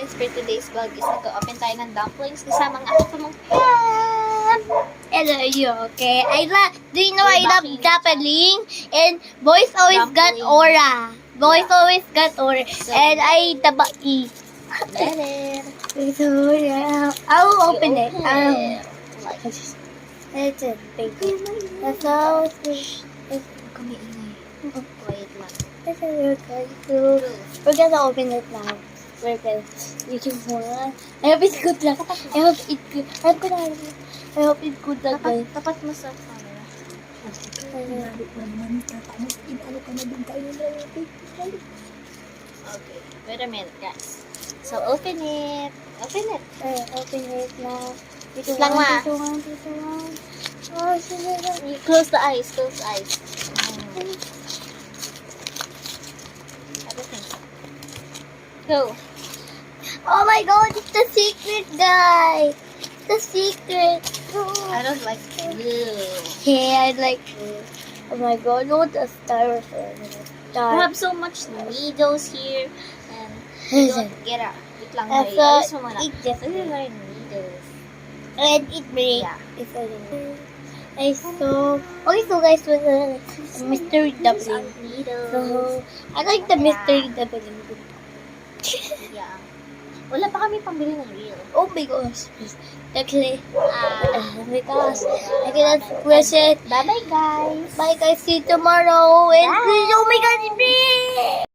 dumplings for today's vlog is nag-open tayo ng dumplings kasama ang aking pamangkin. Hello, you okay? Do you know I We're love baking Japaling? And boys always got Dumpling. aura. Boys Yeah. always got aura. So, And I tabai. Let it. So, yeah. I'll open it. Like, It's a big one. That's all. kumiingay. Quiet lang. That's a real good. So, we're gonna open it now. We're gonna. You can one. I hope it's good luck. I hope it's good. I hope it's good luck, guys. Tapat mo sa camera. Okay. Wait a minute, guys. So, open it. Open it. Open it now. Wait lang, ma. Dito one. Oh, sige. You close the eyes. Close the eyes. Everything. Go. Oh my god, it's the secret, guys. The secret. I don't like blue. Yeah, I like it. Oh my god, look at the styrofoam. We have so much needles here, and we don't get out. Wait lang, That's Mary. Ayos mo muna. eat this. This is our needles. And it break. Yeah. It's okay, so guys, with the mystery These are doubling. needles. So, I like the mystery doubling. Yeah. Wala pa kami pambili ng real. Oh my gosh. Actually, because I cannot squish it. Bye-bye, guys. Bye guys, see you tomorrow. And Bye. oh my god, it's big!